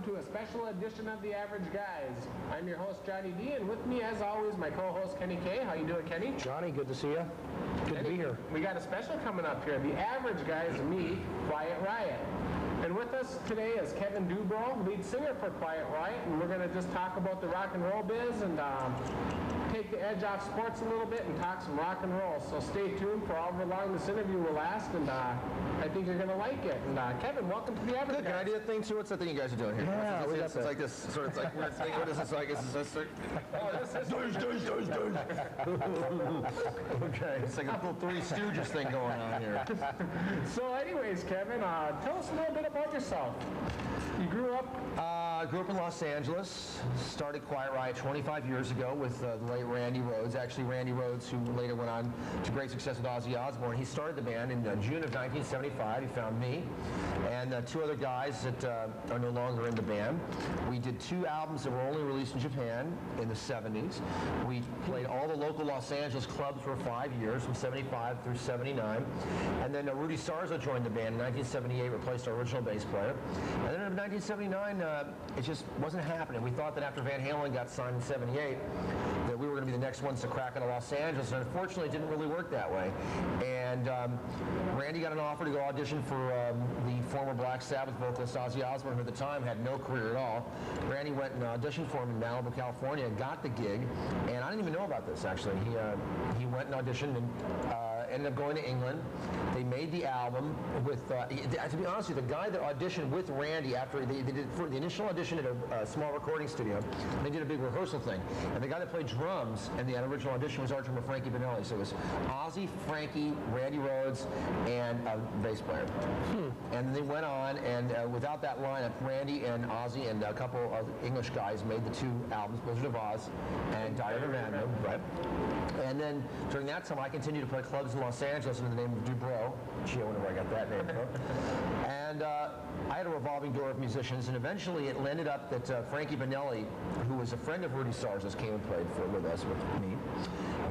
to a special edition of The Average Guys. I'm your host, Jonny D, and with me, as always, my co-host, Kenny K. How you doing, Kenny? Johnny, good to see you. Good to be here. We got a special coming up here. The Average Guys meet Quiet Riot. And with us today is Kevin Dubrow, lead singer for Quiet Riot, and we're going to just talk about the rock and roll biz and take the edge off sports a little bit and talk some rock and roll. So stay tuned for however long this interview will last, and I think you're going to like it. And Kevin, welcome to the Average Guys. Good. Can I do a thing too? What's that thing you guys are doing here? Yeah, it's like this sort of like weird thing. What is this like? Is this like? Oh, this is Okay, it's like a little Three Stooges thing going on here. So anyways, Kevin, tell us a little bit about yourself. You grew up? Grew up in Los Angeles. Started Quiet Riot 25 years ago with the late Randy Rhoads. Actually, Randy Rhoads, who later went on to great success with Ozzy Osbourne. He started the band in June of 1975. He found me and two other guys that are no longer in the band. We did 2 albums that were only released in Japan in the 70s. We played all the local Los Angeles clubs for 5 years, from 75 through 79. And then Rudy Sarzo joined the band in 1978, replaced our original bass player. And then in 1979, it just wasn't happening. We thought that after Van Halen got signed in 78, that we were going to be the next ones to crack into Los Angeles, and unfortunately it didn't really work that way. And Randy got an offer to go audition for the former Black Sabbath vocalist Ozzy Osbourne, who at the time had no career at all. Randy went and auditioned for him in Malibu, California, and got the gig. And I didn't even know about this, actually. He went and auditioned and ended up going to England. They made the album with, to be honest with you, the guy that auditioned with Randy after they did for the initial audition at a small recording studio, they did a big rehearsal thing. And the guy that played drums in the original audition was our drummer Frankie Banelli. So it was Ozzy, Frankie, Randy Rhoads, and a bass player. And they went on, and without that lineup, Randy and Ozzy and a couple of English guys made the 2 albums, Blizzard of Oz and Diary of a Madman, right? And then during that time, I continued to play clubs in Los Angeles under the name of DuBrow. Gee, I wonder where I got that name from. And I had a revolving door of musicians, and eventually it ended up that Frankie Banelli, who was a friend of Rudy Sarzo's, came and played with us, with me.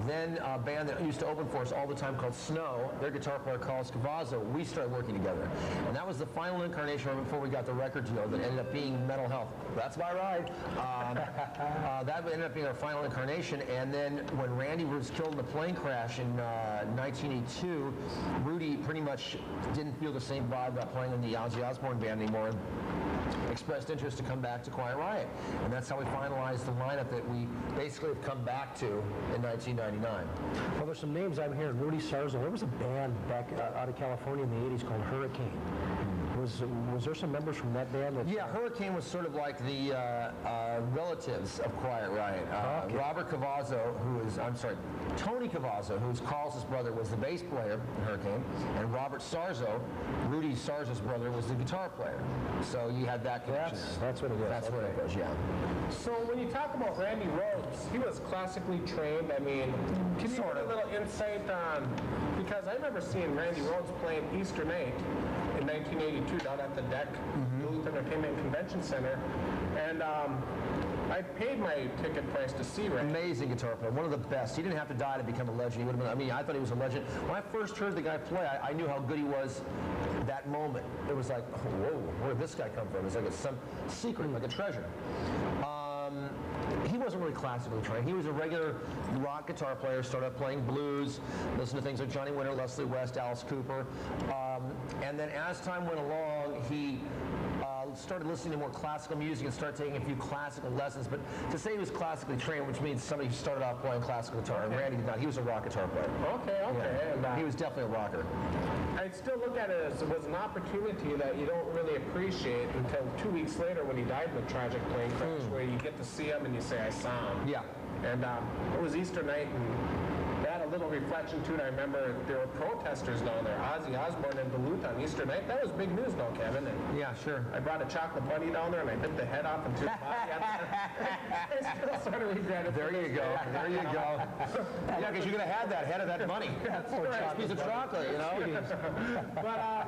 Then a band that used to open for us all the time called Snow, their guitar player Carlos Cavazzo, we started working together. And that was the final incarnation right before we got the record deal that ended up being Mental Health. That's my ride. That ended up being our final incarnation. And then when Randy was killed in a plane crash in 1982, Rudy pretty much didn't feel the same vibe about playing in the Ozzy Osbourne band anymore. Expressed interest to come back to Quiet Riot. And that's how we finalized the lineup that we basically have come back to in 1999. Well, there's some names I'm hearing. Rudy Sarzo. There was a band back out of California in the 80s called Hurricane. Was there some members from that band? Yeah, Hurricane was sort of like the relatives of Quiet Riot. Okay. Robert Cavazzo, Tony Cavazzo, who's Carlos's brother, was the bass player in Hurricane, and Robert Sarzo, Rudy Sarzo's brother, was the guitar player. So you had that connection. That's what it is. That's what it was, yeah. So when you talk about Randy Rhoads, he was classically trained. I mean, can you give a little insight on, because I remember seeing Randy Rhoads playing Easter night in 1982 down at the Deck, Duluth Entertainment Convention Center, and I paid my ticket price to see Randy. Amazing guitar player, one of the best. He didn't have to die to become a legend. He would have been, I mean, I thought he was a legend. When I first heard the guy play, I knew how good he was that moment. It was like, whoa, where did this guy come from? It's like some secret, like a treasure. He wasn't really classically trained. He was a regular rock guitar player, started out playing blues, listened to things like Johnny Winter, Leslie West, Alice Cooper. And then as time went along, he started listening to more classical music and started taking a few classical lessons. But to say he was classically trained, which means somebody who started off playing classical guitar, and Randy did not. He was a rock guitar player. Okay. Yeah. And, he was definitely a rocker. I still look at it as it was an opportunity that you don't really appreciate until 2 weeks later when he died in a tragic plane crash, where you get to see him and you say, I saw him. Yeah. And it was Easter night, and they had a little reflection too, and I remember there were protesters down there, Ozzy Osbourne in Duluth on Easter night. That was big news though, Kevin. And yeah, sure. I brought a chocolate bunny down there, and I bit the head off and took the body out. I still sort of regret it. There you go. There you go. Yeah, because you could have had that head of that bunny. That's right. Piece of chocolate, you know? But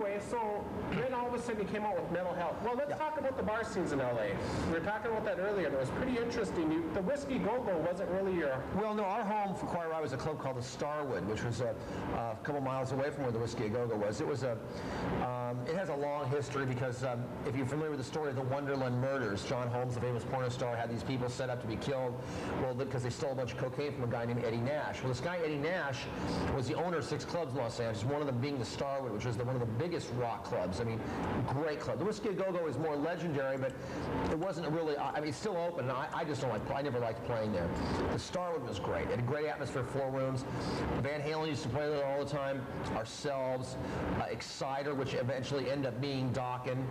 anyway, so then all of a sudden you came out with Mental Health. Well, let's talk about the bar scenes in LA. We were talking about that earlier, and it was pretty interesting. The Whiskey Go-Go wasn't really your... Well, no, our home for Quiet Riot was a club called the Starwood, which was a couple miles away from where the Whiskey Go-Go was. It was it has a long history because if you're familiar with the story of the Wonderland murders, John Holmes, the famous porno star, had these people set up to be killed, well, because they stole a bunch of cocaine from a guy named Eddie Nash. Well, this guy, Eddie Nash, was the owner of 6 clubs in Los Angeles, one of them being the Starwood, which was one of the biggest rock clubs. I mean, great club. The Whiskey Go-Go is more legendary, but it wasn't really, I mean, it's still open, and I just don't like, I never liked playing there. The Starwood was great. It had a great atmosphere, 4 rooms. Van Halen used to play there all the time. Ourselves, Exciter, which eventually ended up being Dokken.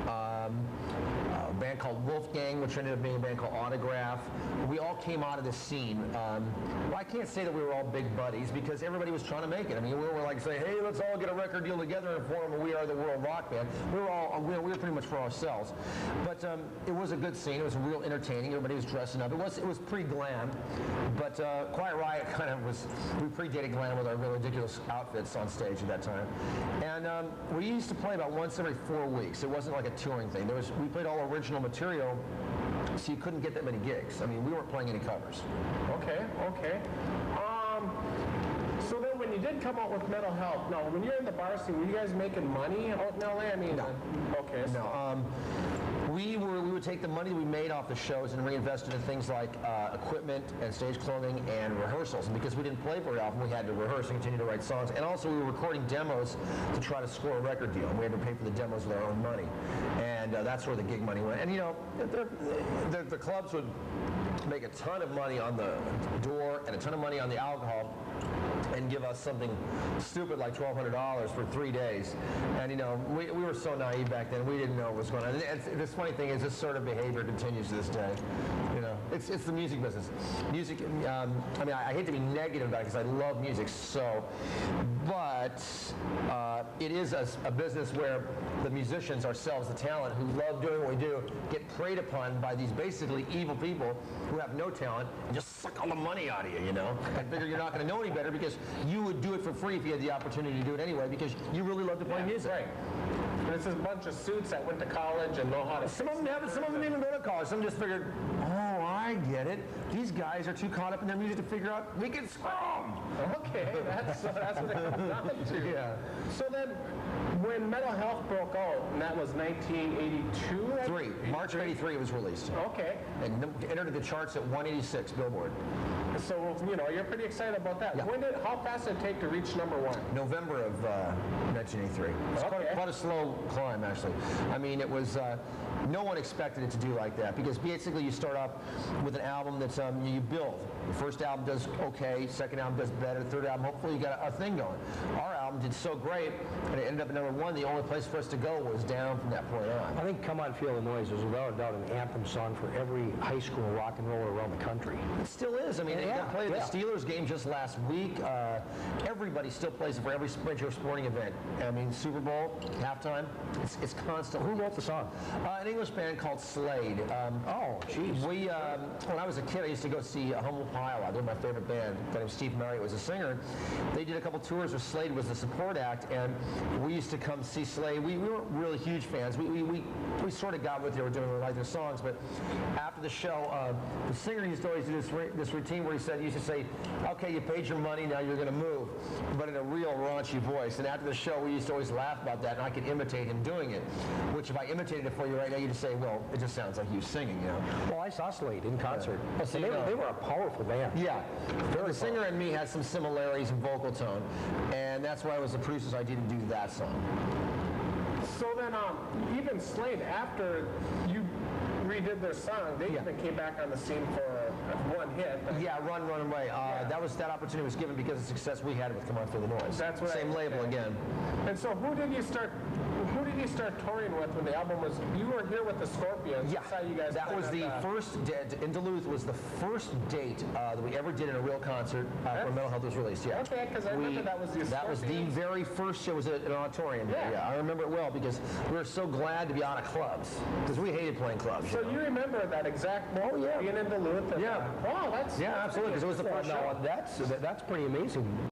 A band called Wolfgang, which ended up being a band called Autograph. We all came out of this scene. Well, I can't say that we were all big buddies because everybody was trying to make it. I mean, we were like saying, hey, let's all get a record deal together and form a We Are the World rock band. We were pretty much for ourselves. But it was a good scene. It was real entertaining. Everybody was dressing up. It was pretty glam. But Quiet Riot kind of was, we predated glam with our really ridiculous outfits on stage at that time. And we used to play about once every 4 weeks. It wasn't like a touring thing. We played all original material, so you couldn't get that many gigs. I mean, we weren't playing any covers. Okay. So then when you did come out with Mental Health, now when you're in the bar scene, were you guys making money out in LA? I mean, no. Okay. So. No. We would take the money we made off the shows and reinvest it in things like equipment and stage clothing and rehearsals. And because we didn't play very often, we had to rehearse and continue to write songs. And also we were recording demos to try to score a record deal. And we had to pay for the demos with our own money. And that's where the gig money went. And you know, the clubs would make a ton of money on the door and a ton of money on the alcohol and give us something stupid like $1,200 for 3 days. And you know, we were so naive back then, we didn't know what was going on. And this funny thing is this sort of behavior continues to this day. You know, it's the music business. Music, I mean, I hate to be negative about it because I love music so, but it is a business where the musicians ourselves, the talent, who love doing what we do, get preyed upon by these basically evil people who have no talent and just suck all the money out of you, you know? I figure you're not going to know any better because you would do it for free if you had the opportunity to do it anyway because you really love to play music. Right. And it's a bunch of suits that went to college and know how to... Some of them haven't. Some of them didn't even go to college. Some just figured, oh, I get it. These guys are too caught up in their music to figure out we can scrum. Okay, that's what it comes down to. Yeah. So then, when Mental Health broke out, and that was 1982? March of '83 it was released. Okay. And entered the charts at 186 Billboard. So, you know, you're pretty excited about that. Yeah. How fast did it take to reach #1? November of 1983. It's quite a slow climb, actually. I mean, it was, no one expected it to do like that because basically you start off with an album that's, you build. The first album does okay, second album does better, third album, hopefully you got a thing going. Our album did so great, and it ended up at #1. The only place for us to go was down from that point on. I think Come On Feel the Noise is without a doubt an anthem song for every high school rock and roller around the country. It still is. I mean, they played the Steelers game just last week. Everybody still plays it for every major sporting event. I mean, Super Bowl, halftime, it's constant. Who wrote the song? An English band called Slade. Oh, geez. When I was a kid, I used to go see Humble Pie a lot. They're my favorite band. A guy named Steve Marriott was a singer. They did a couple tours where Slade was the support act, and we used to come see Slade. We weren't really huge fans. We sort of got what they were doing. We liked their songs, but after the show, the singer used to always do this routine where he used to say, okay, you paid your money, now you're going to move, but in a real raunchy voice. And after the show, we used to always laugh about that, and I could imitate him doing it, which if I imitated it for you right now, you'd just say, well, it just sounds like you singing, you know. Well, I saw Slade in concert. Yeah. So they were a powerful band. Yeah. The singer and me had some similarities in vocal tone, and that's why it was the producer's idea to do that song. So then, even Slade, after you redid their song, they even came back on the scene for one hit. Yeah, Run Away. That opportunity was given because of the success we had with Come On Feel the Noise. That's what Same label again. And so who did you start touring with when the album was? You were here with the Scorpions. Yeah, I saw you guys. that was the first in Duluth was the first date that we ever did in a real concert where Mental Health was released. Yeah. Okay, because I remember that was the Scorpions. That was the very first show. It was an auditorium. Yeah, I remember it well because we were so glad to be out of clubs because we hated playing clubs. So you remember that exact moment being in Duluth? And, yeah. Wow, that's absolutely because it was the first show. That's pretty amazing.